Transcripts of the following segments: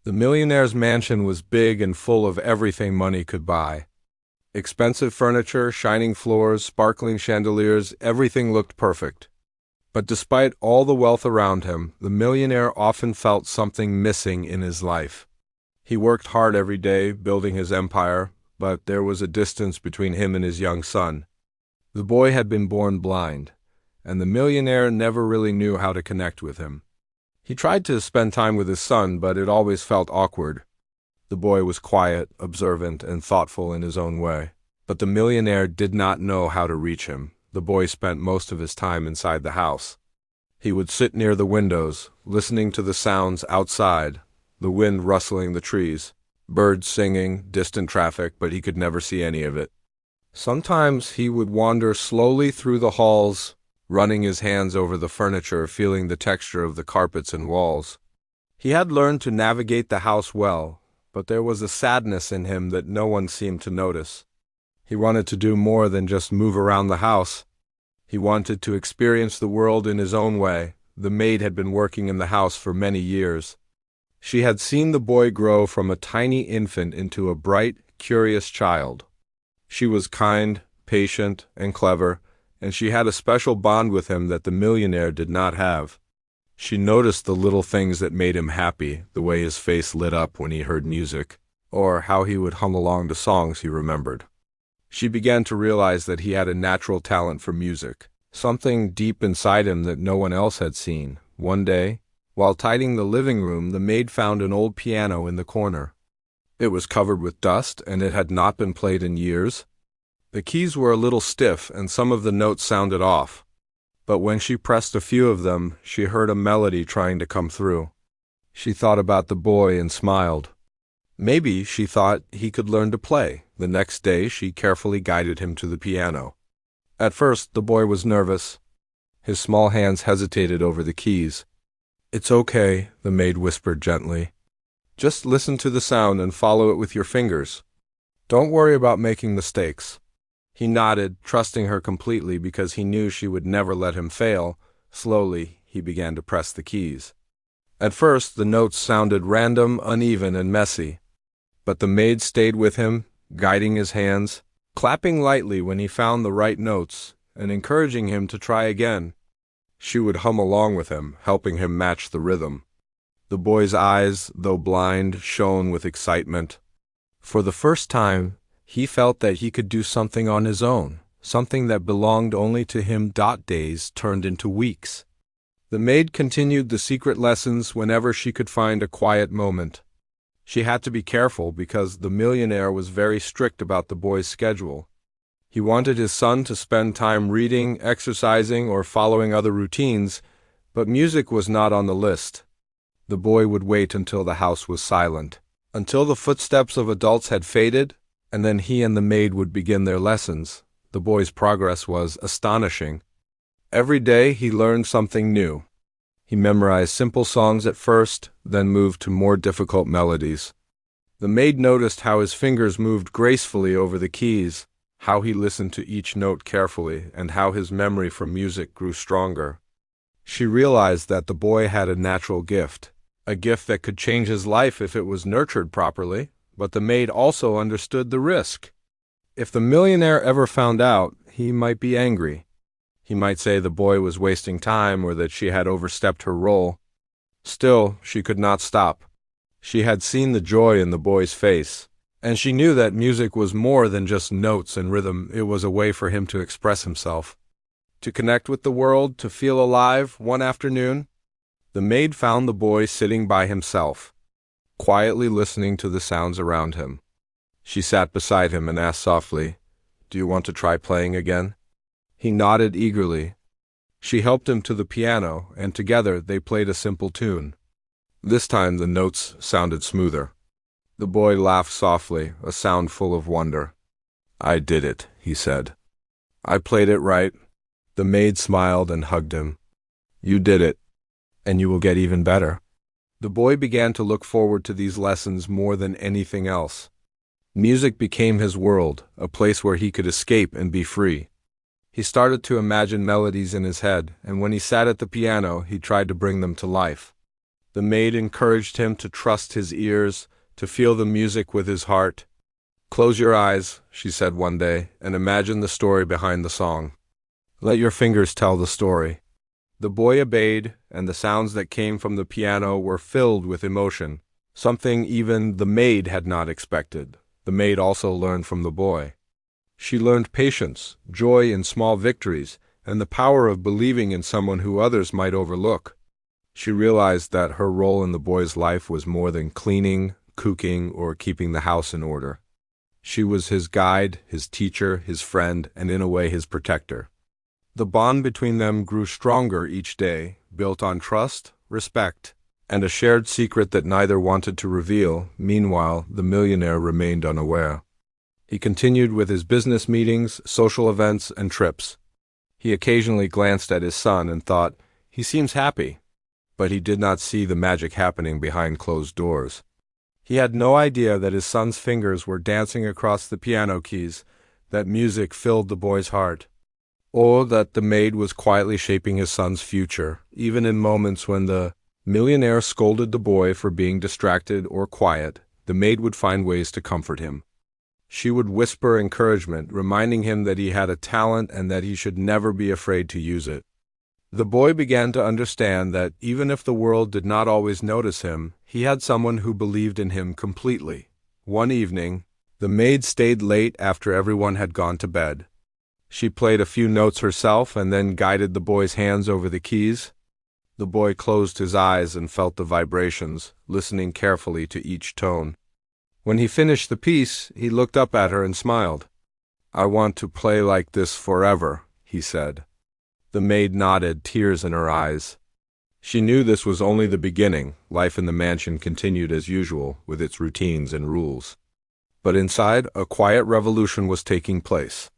The millionaire's mansion was big and full of everything money could buy. Expensive furniture, shining floors, sparkling chandeliers, everything looked perfect. But despite all the wealth around him, the millionaire often felt something missing in his life. He worked hard every day, building his empire, but there was a distance between him and his young son. The boy had been born blind, and the millionaire never really knew how to connect with him. He tried to spend time with his son, but it always felt awkward. The boy was quiet, observant, and thoughtful in his own way. But the millionaire did not know how to reach him. The boy spent most of his time inside the house. He would sit near the windows, listening to the sounds outside, the wind rustling the trees, birds singing, distant traffic, but he could never see any of it. Sometimes he would wander slowly through the halls, running his hands over the furniture, feeling the texture of the carpets and walls. He had learned to navigate the house well, but there was a sadness in him that no one seemed to notice. He wanted to do more than just move around the house. He wanted to experience the world in his own way. The maid had been working in the house for many years. She had seen the boy grow from a tiny infant into a bright, curious child. She was kind, patient, and clever, and she had a special bond with him that the millionaire did not have. She noticed the little things that made him happy, the way his face lit up when he heard music, or how he would hum along to songs he remembered. She began to realize that he had a natural talent for music, something deep inside him that no one else had seen. One day, while tidying the living room, the maid found an old piano in the corner. It was covered with dust, and it had not been played in years. The keys were a little stiff, and some of the notes sounded off. But when she pressed a few of them, she heard a melody trying to come through. She thought about the boy and smiled. Maybe, she thought, he could learn to play. The next day, she carefully guided him to the piano. At first, the boy was nervous. His small hands hesitated over the keys. "It's okay," the maid whispered gently. "Just listen to the sound and follow it with your fingers. Don't worry about making mistakes." He nodded, trusting her completely because he knew she would never let him fail. Slowly, he began to press the keys. At first, the notes sounded random, uneven, and messy. But the maid stayed with him, guiding his hands, clapping lightly when he found the right notes, and encouraging him to try again. She would hum along with him, helping him match the rhythm. The boy's eyes, though blind, shone with excitement. For the first time, he felt that he could do something on his own, something that belonged only to him. Days turned into weeks. The maid continued the secret lessons whenever she could find a quiet moment. She had to be careful because the millionaire was very strict about the boy's schedule. He wanted his son to spend time reading, exercising, or following other routines, but music was not on the list. The boy would wait until the house was silent, until the footsteps of adults had faded, and then he and the maid would begin their lessons. The boy's progress was astonishing. Every day he learned something new. He memorized simple songs at first, then moved to more difficult melodies. The maid noticed how his fingers moved gracefully over the keys, how he listened to each note carefully, and how his memory for music grew stronger. She realized that the boy had a natural gift, a gift that could change his life if it was nurtured properly. But the maid also understood the risk. If the millionaire ever found out, he might be angry. He might say the boy was wasting time or that she had overstepped her role. Still, she could not stop. She had seen the joy in the boy's face, and she knew that music was more than just notes and rhythm. It was a way for him to express himself, to connect with the world, to feel alive. One afternoon, the maid found the boy sitting by himself, quietly listening to the sounds around him. She sat beside him and asked softly, "Do you want to try playing again?" He nodded eagerly. She helped him to the piano, and together they played a simple tune. This time the notes sounded smoother. The boy laughed softly, a sound full of wonder. "I did it," he said. "I played it right." The maid smiled and hugged him. "You did it, and you will get even better." The boy began to look forward to these lessons more than anything else. Music became his world, a place where he could escape and be free. He started to imagine melodies in his head, and when he sat at the piano, he tried to bring them to life. The maid encouraged him to trust his ears, to feel the music with his heart. "Close your eyes," she said one day, "and imagine the story behind the song. Let your fingers tell the story." The boy obeyed, and the sounds that came from the piano were filled with emotion, something even the maid had not expected. The maid also learned from the boy. She learned patience, joy in small victories, and the power of believing in someone who others might overlook. She realized that her role in the boy's life was more than cleaning, cooking, or keeping the house in order. She was his guide, his teacher, his friend, and in a way his protector. The bond between them grew stronger each day, built on trust, respect, and a shared secret that neither wanted to reveal. Meanwhile, the millionaire remained unaware. He continued with his business meetings, social events, and trips. He occasionally glanced at his son and thought, "He seems happy." But he did not see the magic happening behind closed doors. He had no idea that his son's fingers were dancing across the piano keys, that music filled the boy's heart, or that the maid was quietly shaping his son's future, even in moments when the millionaire scolded the boy for being distracted or quiet. The maid would find ways to comfort him. She would whisper encouragement, reminding him that he had a talent and that he should never be afraid to use it. The boy began to understand that even if the world did not always notice him, he had someone who believed in him completely. One evening, the maid stayed late after everyone had gone to bed. She played a few notes herself and then guided the boy's hands over the keys. The boy closed his eyes and felt the vibrations, listening carefully to each tone. When he finished the piece, he looked up at her and smiled. "I want to play like this forever," he said. The maid nodded, tears in her eyes. She knew this was only the beginning. Life in the mansion continued as usual, with its routines and rules. But inside, a quiet revolution was taking place.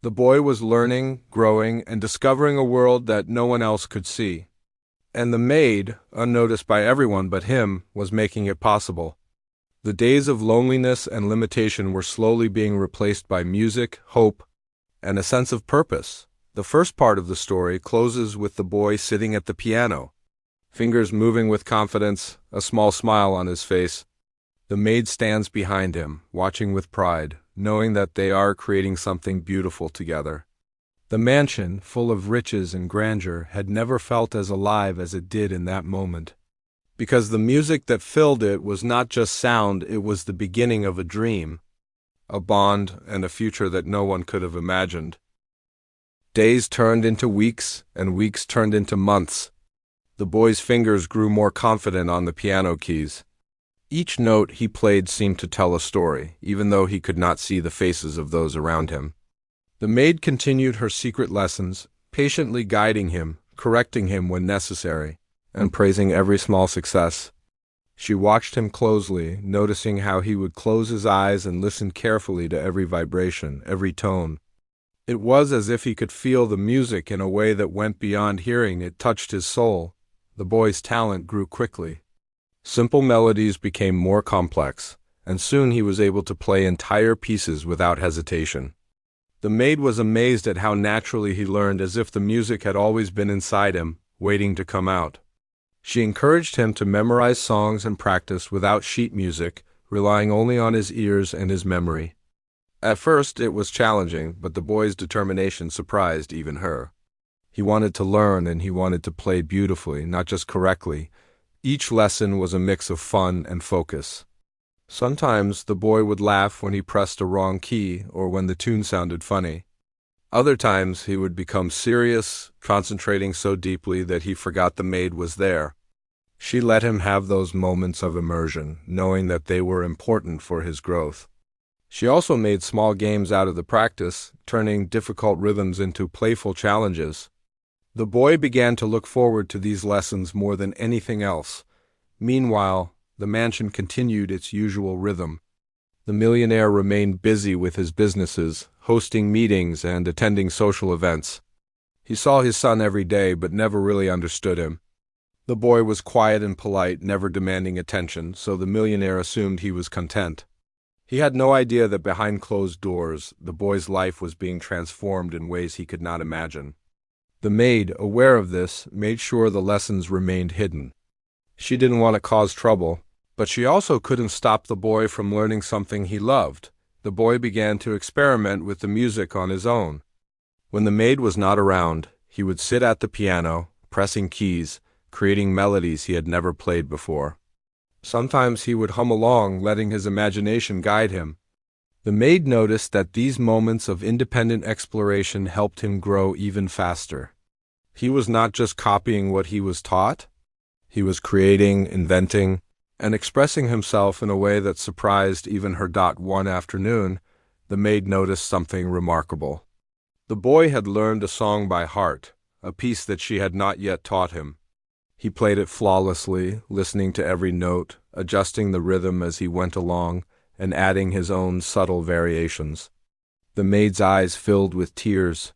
The boy was learning, growing, and discovering a world that no one else could see. And the maid, unnoticed by everyone but him, was making it possible. The days of loneliness and limitation were slowly being replaced by music, hope, and a sense of purpose. The first part of the story closes with the boy sitting at the piano, fingers moving with confidence, a small smile on his face. The maid stands behind him, watching with pride, knowing that they are creating something beautiful together. The mansion, full of riches and grandeur, had never felt as alive as it did in that moment. Because the music that filled it was not just sound, it was the beginning of a dream, a bond, and a future that no one could have imagined. Days turned into weeks, and weeks turned into months. The boy's fingers grew more confident on the piano keys. Each note he played seemed to tell a story, even though he could not see the faces of those around him. The maid continued her secret lessons, patiently guiding him, correcting him when necessary, and praising every small success. She watched him closely, noticing how he would close his eyes and listen carefully to every vibration, every tone. It was as if he could feel the music in a way that went beyond hearing. It touched his soul. The boy's talent grew quickly. Simple melodies became more complex, and soon he was able to play entire pieces without hesitation. The maid was amazed at how naturally he learned, as if the music had always been inside him, waiting to come out. She encouraged him to memorize songs and practice without sheet music, relying only on his ears and his memory. At first it was challenging, but the boy's determination surprised even her. He wanted to learn, and he wanted to play beautifully, not just correctly. Each lesson was a mix of fun and focus. Sometimes the boy would laugh when he pressed a wrong key or when the tune sounded funny. Other times he would become serious, concentrating so deeply that he forgot the maid was there. She let him have those moments of immersion, knowing that they were important for his growth. She also made small games out of the practice, turning difficult rhythms into playful challenges. The boy began to look forward to these lessons more than anything else. Meanwhile, the mansion continued its usual rhythm. The millionaire remained busy with his businesses, hosting meetings and attending social events. He saw his son every day but never really understood him. The boy was quiet and polite, never demanding attention, so the millionaire assumed he was content. He had no idea that behind closed doors, the boy's life was being transformed in ways he could not imagine. The maid, aware of this, made sure the lessons remained hidden. She didn't want to cause trouble, but she also couldn't stop the boy from learning something he loved. The boy began to experiment with the music on his own. When the maid was not around, he would sit at the piano, pressing keys, creating melodies he had never played before. Sometimes he would hum along, letting his imagination guide him. The maid noticed that these moments of independent exploration helped him grow even faster. He was not just copying what he was taught, he was creating, inventing, and expressing himself in a way that surprised even her. One afternoon, the maid noticed something remarkable. The boy had learned a song by heart, a piece that she had not yet taught him. He played it flawlessly, listening to every note, adjusting the rhythm as he went along, and adding his own subtle variations. The maid's eyes filled with tears.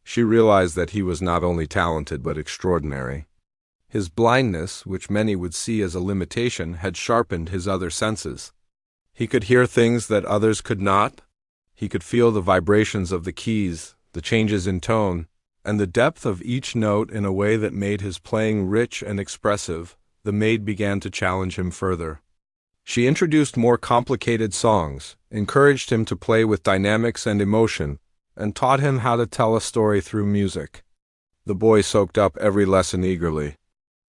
She realized that he was not only talented but extraordinary. His blindness, which many would see as a limitation, had sharpened his other senses. He could hear things that others could not. He could feel the vibrations of the keys, the changes in tone, and the depth of each note in a way that made his playing rich and expressive. The maid began to challenge him further. She introduced more complicated songs, encouraged him to play with dynamics and emotion, and taught him how to tell a story through music. The boy soaked up every lesson eagerly.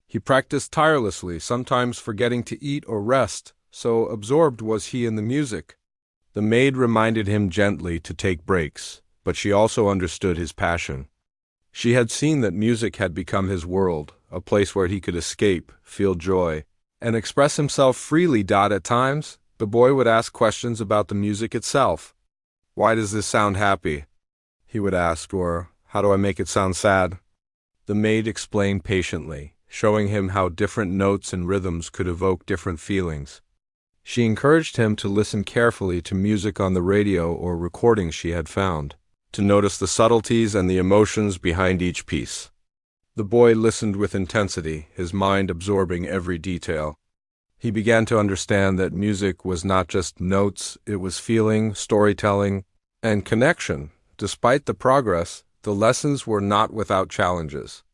He practiced tirelessly, sometimes forgetting to eat or rest, so absorbed was he in the music. The maid reminded him gently to take breaks, but she also understood his passion. She had seen that music had become his world, a place where he could escape, feel joy, and express himself freely. At times, the boy would ask questions about the music itself. "Why does this sound happy?" he would ask, or "How do I make it sound sad?" The maid explained patiently, showing him how different notes and rhythms could evoke different feelings. She encouraged him to listen carefully to music on the radio or recordings she had found, to notice the subtleties and the emotions behind each piece. The boy listened with intensity, his mind absorbing every detail. He began to understand that music was not just notes, it was feeling, storytelling, and connection. Despite the progress, the lessons were not without challenges.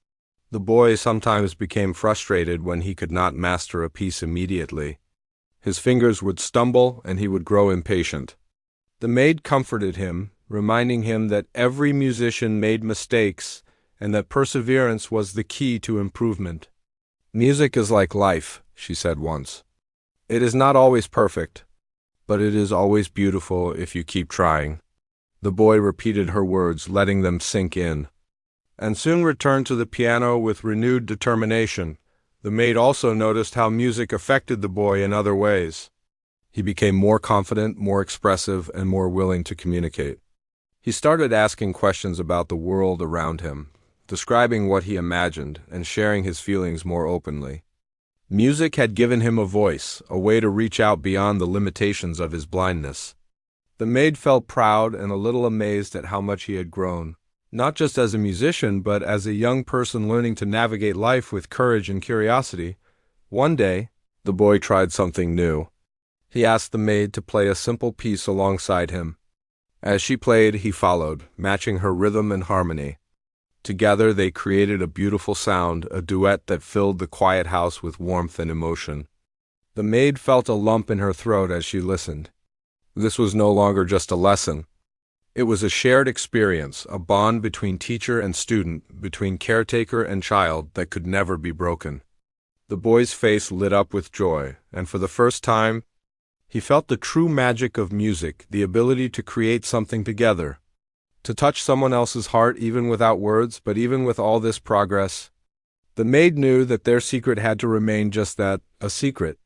The boy sometimes became frustrated when he could not master a piece immediately. His fingers would stumble and he would grow impatient. The maid comforted him, reminding him that every musician made mistakes and that perseverance was the key to improvement. "Music is like life," she said once. "It is not always perfect, but it is always beautiful if you keep trying." The boy repeated her words, letting them sink in, and soon returned to the piano with renewed determination. The maid also noticed how music affected the boy in other ways. He became more confident, more expressive, and more willing to communicate. He started asking questions about the world around him, describing what he imagined, and sharing his feelings more openly. Music had given him a voice, a way to reach out beyond the limitations of his blindness. The maid felt proud and a little amazed at how much he had grown, not just as a musician, but as a young person learning to navigate life with courage and curiosity. One day, the boy tried something new. He asked the maid to play a simple piece alongside him. As she played, he followed, matching her rhythm and harmony. Together they created a beautiful sound, a duet that filled the quiet house with warmth and emotion. The maid felt a lump in her throat as she listened. This was no longer just a lesson. It was a shared experience, a bond between teacher and student, between caretaker and child that could never be broken. The boy's face lit up with joy, and for the first time, he felt the true magic of music, the ability to create something together, to touch someone else's heart even without words. But even with all this progress, the maid knew that their secret had to remain just that, a secret.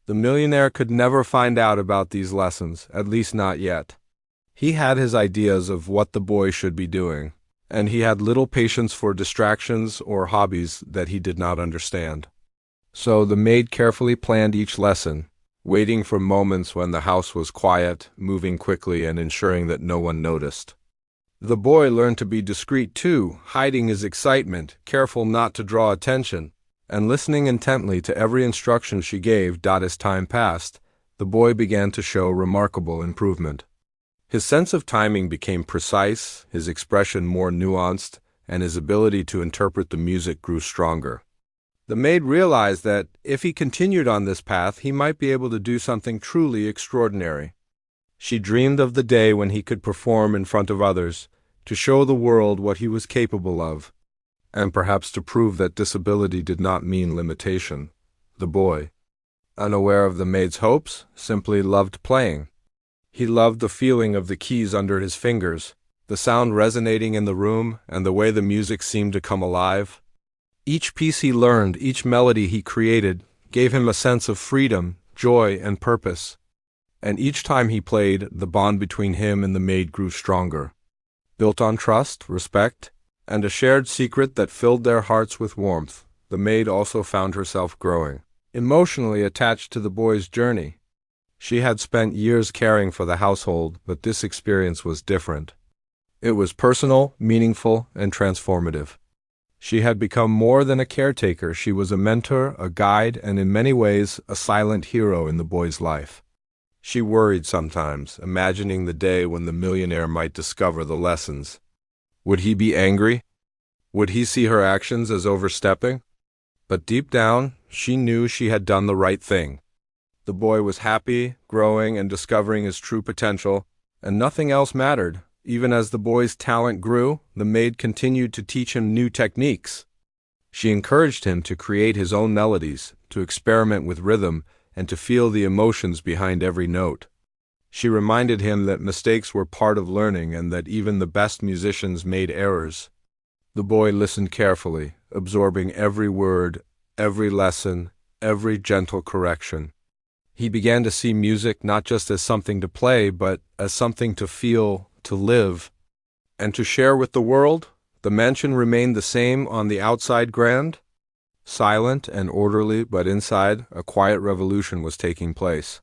The millionaire could never find out about these lessons, at least not yet. He had his ideas of what the boy should be doing, and he had little patience for distractions or hobbies that he did not understand. So the maid carefully planned each lesson, waiting for moments when the house was quiet, moving quickly and ensuring that no one noticed. The boy learned to be discreet too, hiding his excitement, careful not to draw attention, and listening intently to every instruction she gave. As time passed, the boy began to show remarkable improvement. His sense of timing became precise, his expression more nuanced, and his ability to interpret the music grew stronger. The maid realized that if he continued on this path, he might be able to do something truly extraordinary. She dreamed of the day when he could perform in front of others, to show the world what he was capable of, and perhaps to prove that disability did not mean limitation. The boy, unaware of the maid's hopes, simply loved playing. He loved the feeling of the keys under his fingers, the sound resonating in the room, and the way the music seemed to come alive. Each piece he learned, each melody he created, gave him a sense of freedom, joy, and purpose. And each time he played, the bond between him and the maid grew stronger, built on trust, respect, and a shared secret that filled their hearts with warmth. The maid also found herself growing, emotionally attached to the boy's journey. She had spent years caring for the household, but this experience was different. It was personal, meaningful, and transformative. She had become more than a caretaker. She was a mentor, a guide, and in many ways, a silent hero in the boy's life. She worried sometimes, imagining the day when the millionaire might discover the lessons. Would he be angry? Would he see her actions as overstepping? But deep down, she knew she had done the right thing. The boy was happy, growing, and discovering his true potential, and nothing else mattered. Even as the boy's talent grew, the maid continued to teach him new techniques. She encouraged him to create his own melodies, to experiment with rhythm, and to feel the emotions behind every note. She reminded him that mistakes were part of learning and that even the best musicians made errors. The boy listened carefully, absorbing every word, every lesson, every gentle correction. He began to see music not just as something to play, but as something to feel, to live, and to share with the world. The mansion remained the same on the outside, grand, silent and orderly, but inside, a quiet revolution was taking place.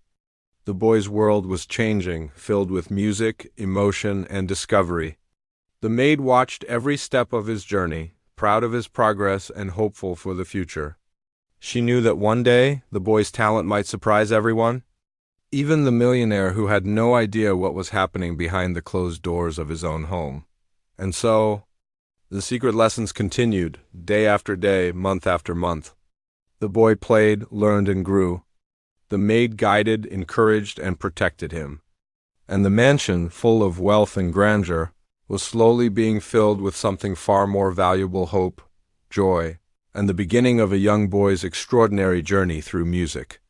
The boy's world was changing, filled with music, emotion, and discovery. The maid watched every step of his journey, proud of his progress and hopeful for the future. She knew that one day the boy's talent might surprise everyone, even the millionaire who had no idea what was happening behind the closed doors of his own home. And so, the secret lessons continued, day after day, month after month. The boy played, learned, and grew. The maid guided, encouraged, and protected him. And the mansion, full of wealth and grandeur, was slowly being filled with something far more valuable: hope, joy, and the beginning of a young boy's extraordinary journey through music.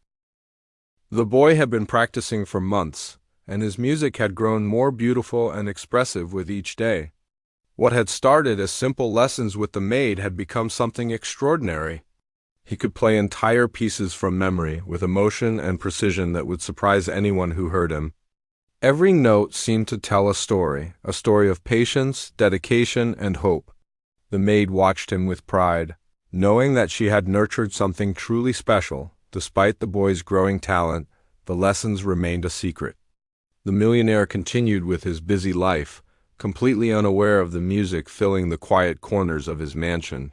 The boy had been practicing for months, and his music had grown more beautiful and expressive with each day. What had started as simple lessons with the maid had become something extraordinary. He could play entire pieces from memory, with emotion and precision that would surprise anyone who heard him. Every note seemed to tell a story of patience, dedication, and hope. The maid watched him with pride, knowing that she had nurtured something truly special. Despite the boy's growing talent, the lessons remained a secret. The millionaire continued with his busy life, completely unaware of the music filling the quiet corners of his mansion.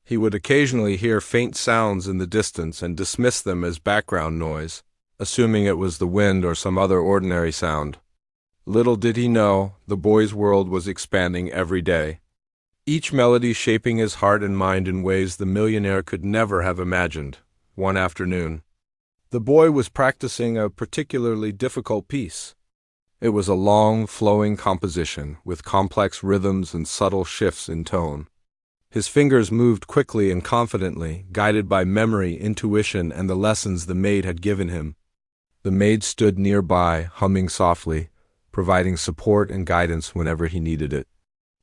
He would occasionally hear faint sounds in the distance and dismiss them as background noise, assuming it was the wind or some other ordinary sound. Little did he know, the boy's world was expanding every day, each melody shaping his heart and mind in ways the millionaire could never have imagined. One afternoon, the boy was practicing a particularly difficult piece. It was a long, flowing composition with complex rhythms and subtle shifts in tone. His fingers moved quickly and confidently, guided by memory, intuition, and the lessons the maid had given him. The maid stood nearby, humming softly, providing support and guidance whenever he needed it.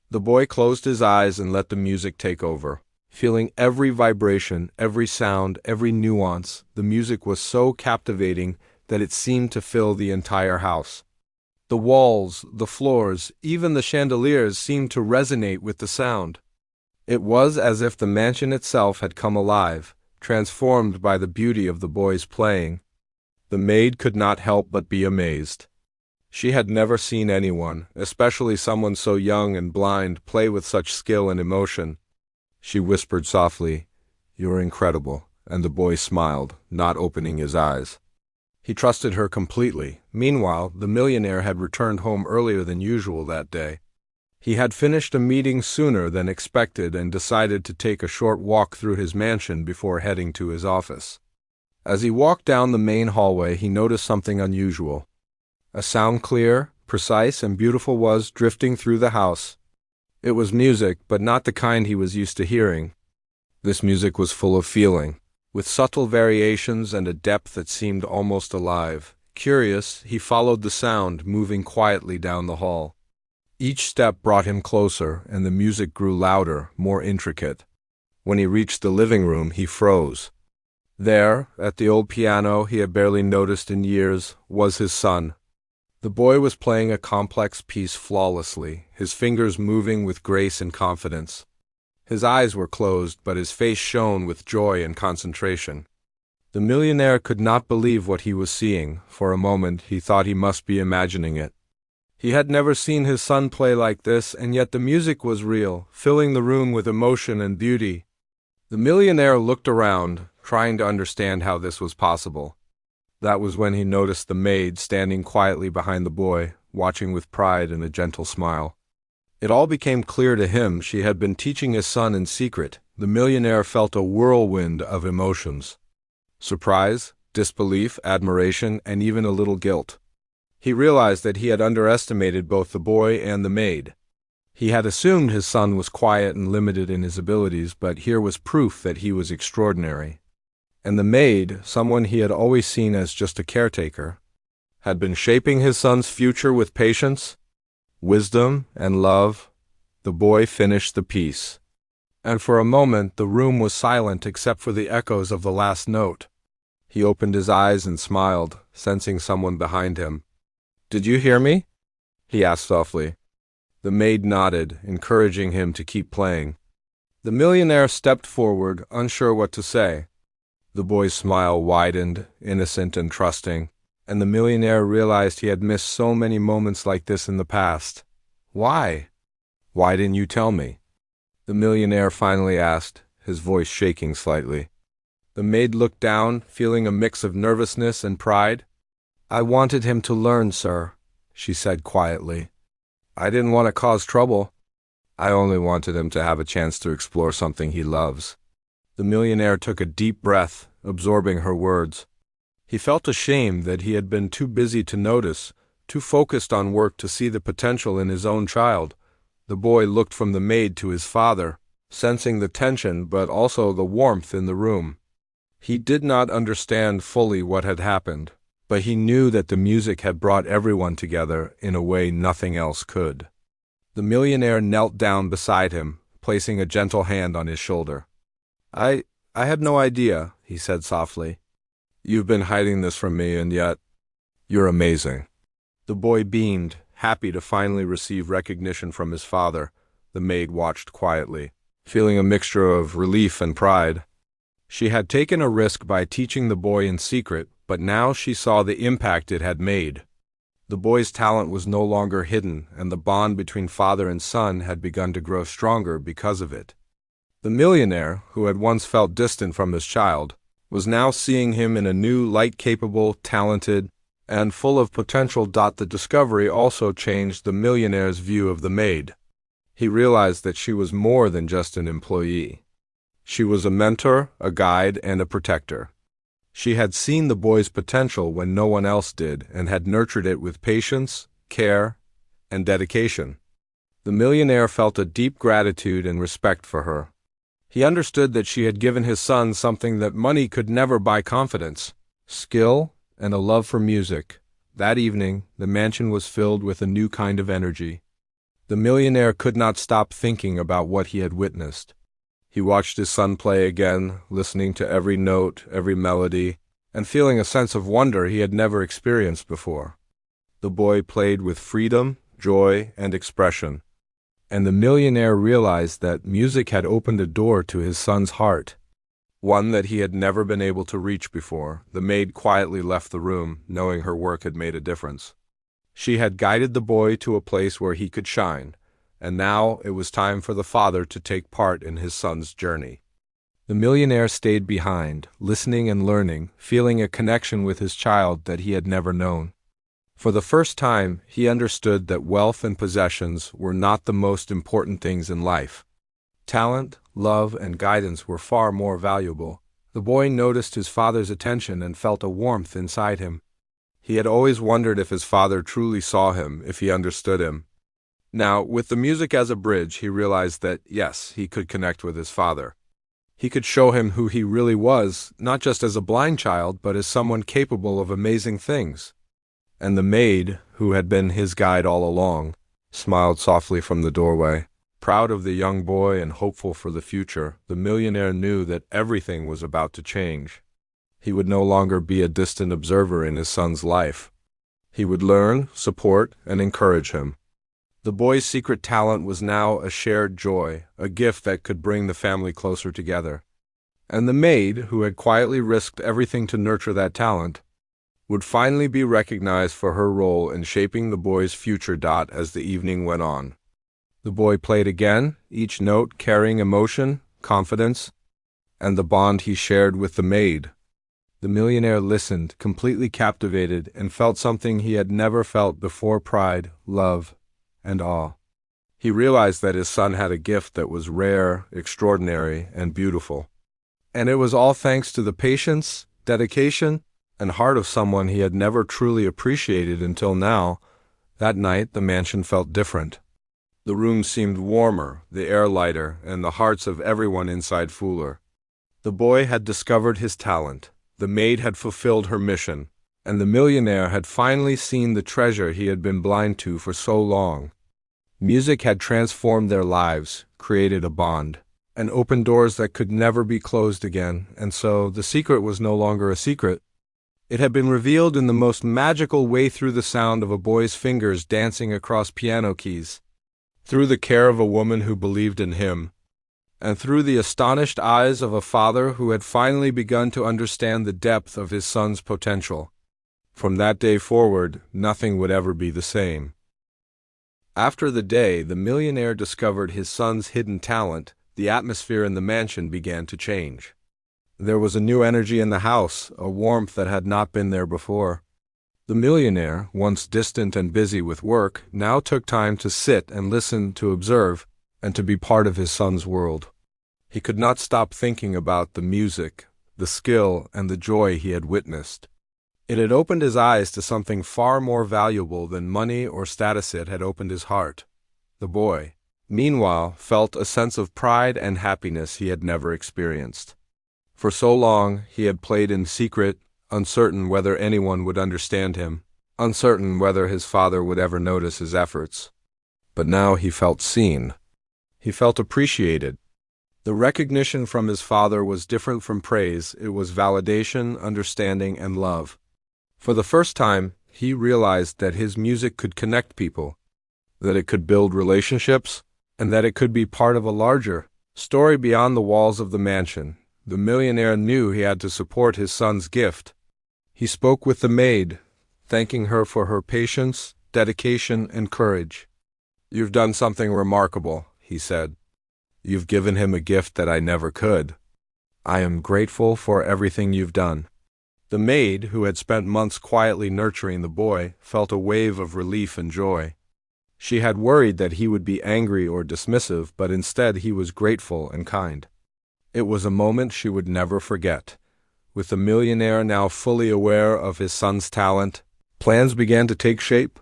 The boy closed his eyes and let the music take over. Feeling every vibration, every sound, every nuance, the music was so captivating that it seemed to fill the entire house. The walls, the floors, even the chandeliers seemed to resonate with the sound. It was as if the mansion itself had come alive, transformed by the beauty of the boy's playing. The maid could not help but be amazed. She had never seen anyone, especially someone so young and blind, play with such skill and emotion. She whispered softly, "You're incredible," and the boy smiled, not opening his eyes. He trusted her completely. Meanwhile, the millionaire had returned home earlier than usual that day. He had finished a meeting sooner than expected and decided to take a short walk through his mansion before heading to his office. As he walked down the main hallway, he noticed something unusual. A sound clear, precise, and beautiful was drifting through the house. It was music, but not the kind he was used to hearing. This music was full of feeling, with subtle variations and a depth that seemed almost alive. Curious, he followed the sound, moving quietly down the hall. Each step brought him closer, and the music grew louder, more intricate. When he reached the living room, he froze. There, at the old piano he had barely noticed in years, was his son. The boy was playing a complex piece flawlessly, his fingers moving with grace and confidence. His eyes were closed, but his face shone with joy and concentration. The millionaire could not believe what he was seeing. For a moment he thought he must be imagining it. He had never seen his son play like this, and yet the music was real, filling the room with emotion and beauty. The millionaire looked around, trying to understand how this was possible. That was when he noticed the maid standing quietly behind the boy, watching with pride and a gentle smile. It all became clear to him. She had been teaching his son in secret. The millionaire felt a whirlwind of emotions. Surprise, disbelief, admiration, and even a little guilt. He realized that he had underestimated both the boy and the maid. He had assumed his son was quiet and limited in his abilities, but here was proof that he was extraordinary. And the maid, someone he had always seen as just a caretaker, had been shaping his son's future with patience, wisdom, and love. The boy finished the piece. And for a moment the room was silent except for the echoes of the last note. He opened his eyes and smiled, sensing someone behind him. "Did you hear me?" he asked softly. The maid nodded, encouraging him to keep playing. The millionaire stepped forward, unsure what to say. The boy's smile widened, innocent and trusting, and the millionaire realized he had missed so many moments like this in the past. "Why? Why didn't you tell me?" the millionaire finally asked, his voice shaking slightly. The maid looked down, feeling a mix of nervousness and pride. "I wanted him to learn, sir," she said quietly. "I didn't want to cause trouble. I only wanted him to have a chance to explore something he loves." The millionaire took a deep breath, absorbing her words. He felt ashamed that he had been too busy to notice, too focused on work to see the potential in his own child. The boy looked from the maid to his father, sensing the tension but also the warmth in the room. He did not understand fully what had happened, but he knew that the music had brought everyone together in a way nothing else could. The millionaire knelt down beside him, placing a gentle hand on his shoulder. I had no idea," he said softly. "You've been hiding this from me, and yet you're amazing." The boy beamed, happy to finally receive recognition from his father. The maid watched quietly, feeling a mixture of relief and pride. She had taken a risk by teaching the boy in secret, but now she saw the impact it had made. The boy's talent was no longer hidden, and the bond between father and son had begun to grow stronger because of it. The millionaire, who had once felt distant from his child, was now seeing him in a new light, capable, talented, and full of potential. The discovery also changed the millionaire's view of the maid. He realized that she was more than just an employee. She was a mentor, a guide, and a protector. She had seen the boy's potential when no one else did, and had nurtured it with patience, care, and dedication. The millionaire felt a deep gratitude and respect for her. He understood that she had given his son something that money could never buy: confidence, skill, and a love for music. That evening, the mansion was filled with a new kind of energy. The millionaire could not stop thinking about what he had witnessed. He watched his son play again, listening to every note, every melody, and feeling a sense of wonder he had never experienced before. The boy played with freedom, joy, and expression, and the millionaire realized that music had opened a door to his son's heart, one that he had never been able to reach before. The maid quietly left the room, knowing her work had made a difference. She had guided the boy to a place where he could shine, and now it was time for the father to take part in his son's journey. The millionaire stayed behind, listening and learning, feeling a connection with his child that he had never known. For the first time, he understood that wealth and possessions were not the most important things in life. Talent, love, and guidance were far more valuable. The boy noticed his father's attention and felt a warmth inside him. He had always wondered if his father truly saw him, if he understood him. Now, with the music as a bridge, he realized that, yes, he could connect with his father. He could show him who he really was, not just as a blind child, but as someone capable of amazing things. And the maid, who had been his guide all along, smiled softly from the doorway. Proud of the young boy and hopeful for the future, the millionaire knew that everything was about to change. He would no longer be a distant observer in his son's life. He would learn, support, and encourage him. The boy's secret talent was now a shared joy, a gift that could bring the family closer together. And the maid, who had quietly risked everything to nurture that talent, would finally be recognized for her role in shaping the boy's future. As the evening went on, the boy played again, each note carrying emotion, confidence, and the bond he shared with the maid. The millionaire listened, completely captivated, and felt something he had never felt before: pride, love, and awe. He realized that his son had a gift that was rare, extraordinary, and beautiful. And it was all thanks to the patience, dedication, and heart of someone he had never truly appreciated until now. That night, the mansion felt different. The room seemed warmer, the air lighter, and the hearts of everyone inside fuller. The boy had discovered his talent, the maid had fulfilled her mission, and the millionaire had finally seen the treasure he had been blind to for so long. Music had transformed their lives, created a bond, and opened doors that could never be closed again, and so the secret was no longer a secret. It had been revealed in the most magical way: through the sound of a boy's fingers dancing across piano keys, through the care of a woman who believed in him, and through the astonished eyes of a father who had finally begun to understand the depth of his son's potential. From that day forward, nothing would ever be the same. After the day the millionaire discovered his son's hidden talent, the atmosphere in the mansion began to change. There was a new energy in the house, a warmth that had not been there before. The millionaire, once distant and busy with work, now took time to sit and listen, to observe, and to be part of his son's world. He could not stop thinking about the music, the skill, and the joy he had witnessed. It had opened his eyes to something far more valuable than money or status. It had opened his heart. The boy, meanwhile, felt a sense of pride and happiness he had never experienced. For so long he had played in secret, uncertain whether anyone would understand him, uncertain whether his father would ever notice his efforts. But now he felt seen. He felt appreciated. The recognition from his father was different from praise. It was validation, understanding, and love. For the first time, he realized that his music could connect people, that it could build relationships, and that it could be part of a larger story beyond the walls of the mansion. The millionaire knew he had to support his son's gift. He spoke with the maid, thanking her for her patience, dedication, and courage. "You've done something remarkable," he said. "You've given him a gift that I never could. I am grateful for everything you've done." The maid, who had spent months quietly nurturing the boy, felt a wave of relief and joy. She had worried that he would be angry or dismissive, but instead he was grateful and kind. It was a moment she would never forget. With the millionaire now fully aware of his son's talent, plans began to take shape.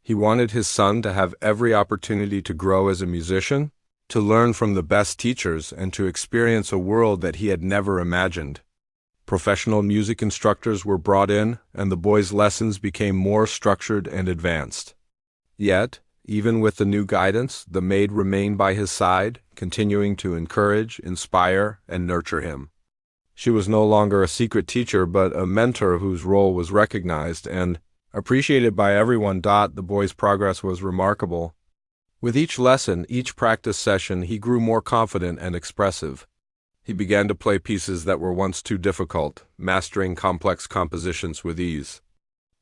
He wanted his son to have every opportunity to grow as a musician, to learn from the best teachers, and to experience a world that he had never imagined. Professional music instructors were brought in, and the boy's lessons became more structured and advanced. Yet, even with the new guidance, the maid remained by his side, continuing to encourage, inspire, and nurture him. She was no longer a secret teacher, but a mentor whose role was recognized and appreciated by everyone. The boy's progress was remarkable. With each lesson, each practice session, he grew more confident and expressive. He began to play pieces that were once too difficult, mastering complex compositions with ease.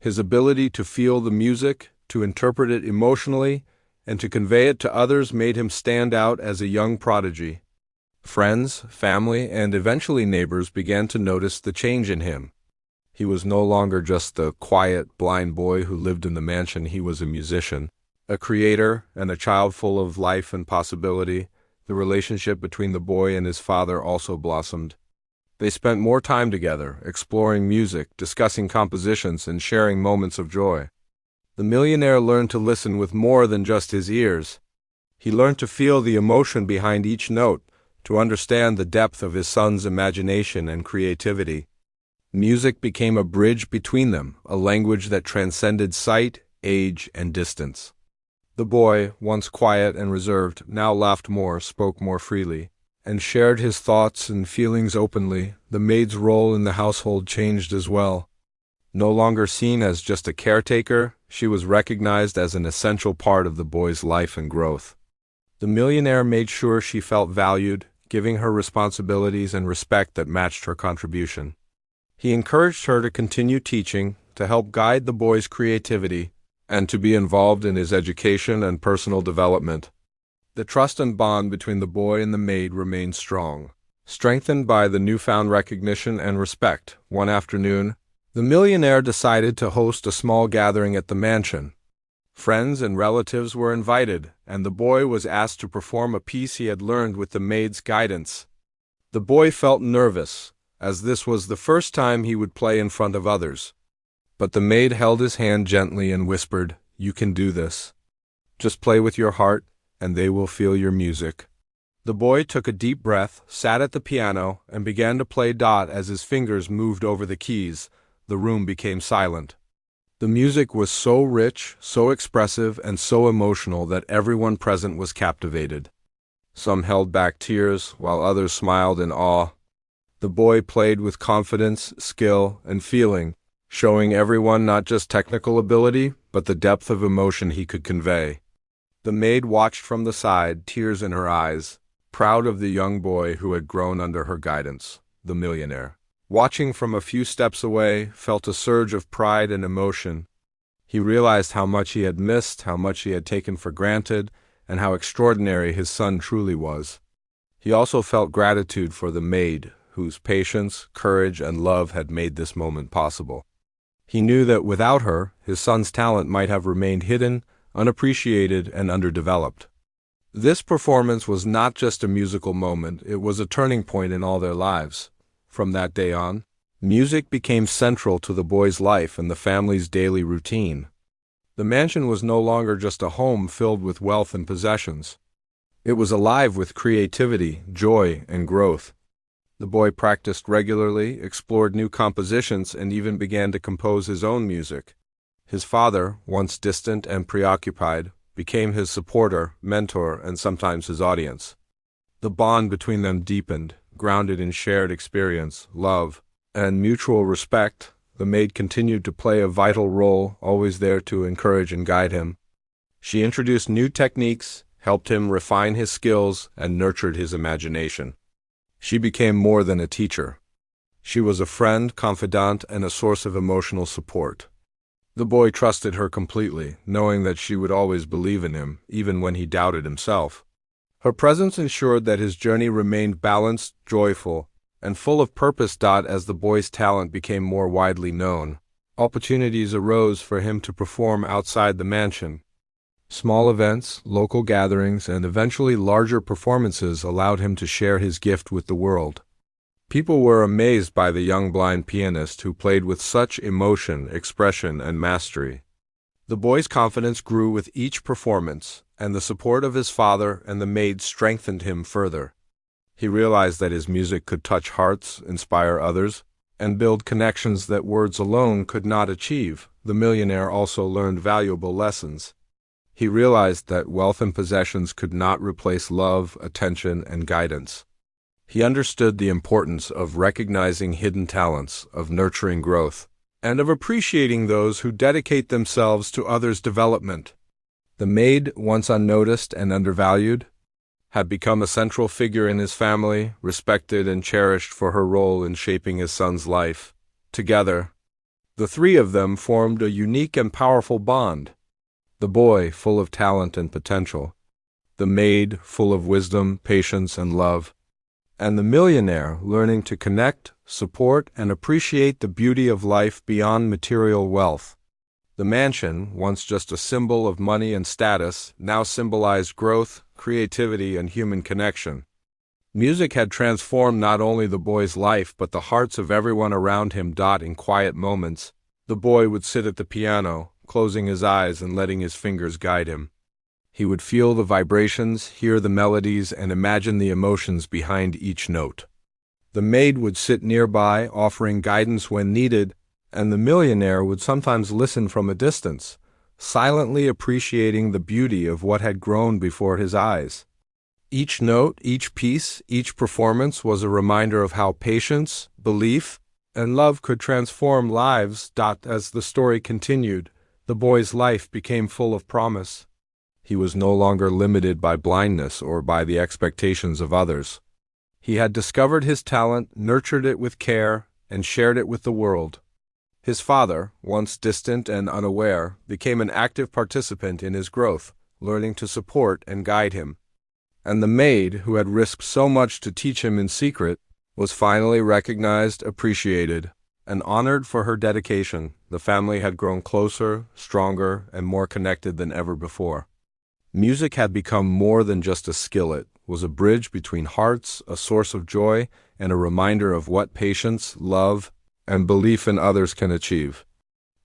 His ability to feel the music, to interpret it emotionally, and to convey it to others made him stand out as a young prodigy. Friends, family, and eventually neighbors began to notice the change in him. He was no longer just the quiet, blind boy who lived in the mansion. He was a musician, a creator, and a child full of life and possibility. The relationship between the boy and his father also blossomed. They spent more time together, exploring music, discussing compositions, and sharing moments of joy. The millionaire learned to listen with more than just his ears. He learned to feel the emotion behind each note, to understand the depth of his son's imagination and creativity. Music became a bridge between them, a language that transcended sight, age, and distance. The boy, once quiet and reserved, now laughed more, spoke more freely, and shared his thoughts and feelings openly. The maid's role in the household changed as well. No longer seen as just a caretaker, she was recognized as an essential part of the boy's life and growth. The millionaire made sure she felt valued, giving her responsibilities and respect that matched her contribution. He encouraged her to continue teaching, to help guide the boy's creativity, and to be involved in his education and personal development. The trust and bond between the boy and the maid remained strong, strengthened by the newfound recognition and respect. One afternoon, the millionaire decided to host a small gathering at the mansion. Friends and relatives were invited, and the boy was asked to perform a piece he had learned with the maid's guidance. The boy felt nervous, as this was the first time he would play in front of others. But the maid held his hand gently and whispered, "You can do this. Just play with your heart, and they will feel your music." The boy took a deep breath, sat at the piano, and began to play dot as his fingers moved over the keys. The room became silent. The music was so rich, so expressive, and so emotional that everyone present was captivated. Some held back tears, while others smiled in awe. The boy played with confidence, skill, and feeling, showing everyone not just technical ability, but the depth of emotion he could convey. The maid watched from the side, tears in her eyes, proud of the young boy who had grown under her guidance. The millionaire, watching from a few steps away, felt a surge of pride and emotion. He realized how much he had missed, how much he had taken for granted, and how extraordinary his son truly was. He also felt gratitude for the maid, whose patience, courage, and love had made this moment possible. He knew that without her, his son's talent might have remained hidden, unappreciated, and underdeveloped. This performance was not just a musical moment, it was a turning point in all their lives. From that day on, music became central to the boy's life and the family's daily routine. The mansion was no longer just a home filled with wealth and possessions. It was alive with creativity, joy, and growth. The boy practiced regularly, explored new compositions, and even began to compose his own music. His father, once distant and preoccupied, became his supporter, mentor, and sometimes his audience. The bond between them deepened, grounded in shared experience, love, and mutual respect. The maid continued to play a vital role, always there to encourage and guide him. She introduced new techniques, helped him refine his skills, and nurtured his imagination. She became more than a teacher. She was a friend, confidant, and a source of emotional support. The boy trusted her completely, knowing that she would always believe in him, even when he doubted himself. Her presence ensured that his journey remained balanced, joyful, and full of purpose. As the boy's talent became more widely known, opportunities arose for him to perform outside the mansion. Small events, local gatherings, and eventually larger performances allowed him to share his gift with the world. People were amazed by the young blind pianist who played with such emotion, expression, and mastery. The boy's confidence grew with each performance, and the support of his father and the maid strengthened him further. He realized that his music could touch hearts, inspire others, and build connections that words alone could not achieve. The millionaire also learned valuable lessons. He realized that wealth and possessions could not replace love, attention, and guidance. He understood the importance of recognizing hidden talents, of nurturing growth, and of appreciating those who dedicate themselves to others' development. The maid, once unnoticed and undervalued, had become a central figure in his family, respected and cherished for her role in shaping his son's life. Together, the three of them formed a unique and powerful bond. The boy, full of talent and potential, the maid, full of wisdom, patience, and love, and the millionaire, learning to connect, support, and appreciate the beauty of life beyond material wealth. The mansion, once just a symbol of money and status, now symbolized growth, creativity, and human connection. Music had transformed not only the boy's life but the hearts of everyone around him. In quiet moments, the boy would sit at the piano, closing his eyes and letting his fingers guide him. He would feel the vibrations, hear the melodies, and imagine the emotions behind each note. The maid would sit nearby, offering guidance when needed, and the millionaire would sometimes listen from a distance, silently appreciating the beauty of what had grown before his eyes. Each note, each piece, each performance was a reminder of how patience, belief, and love could transform lives. As the story continued, the boy's life became full of promise. He was no longer limited by blindness or by the expectations of others. He had discovered his talent, nurtured it with care, and shared it with the world. His father, once distant and unaware, became an active participant in his growth, learning to support and guide him. And the maid, who had risked so much to teach him in secret, was finally recognized, appreciated, and honored for her dedication. The family had grown closer, stronger, and more connected than ever before. Music had become more than just a skill. It was a bridge between hearts, a source of joy, and a reminder of what patience, love, and belief in others can achieve.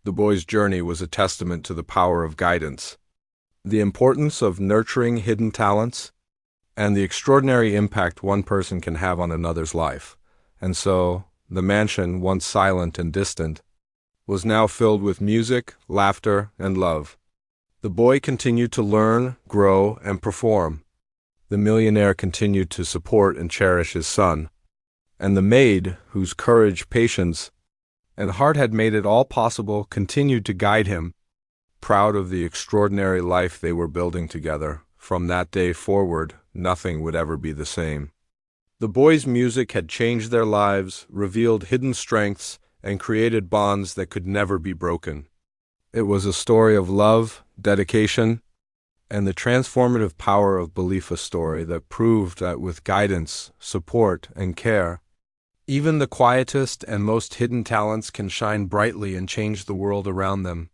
The boy's journey was a testament to the power of guidance, the importance of nurturing hidden talents, and the extraordinary impact one person can have on another's life. And so, the mansion, once silent and distant, was now filled with music, laughter, and love. The boy continued to learn, grow, and perform. The millionaire continued to support and cherish his son. And the maid, whose courage, patience, and heart had made it all possible, continued to guide him, proud of the extraordinary life they were building together. From that day forward, nothing would ever be the same. The boys' music had changed their lives, revealed hidden strengths, and created bonds that could never be broken. It was a story of love, dedication, and the transformative power of belief, a story that proved that with guidance, support, and care, even the quietest and most hidden talents can shine brightly and change the world around them.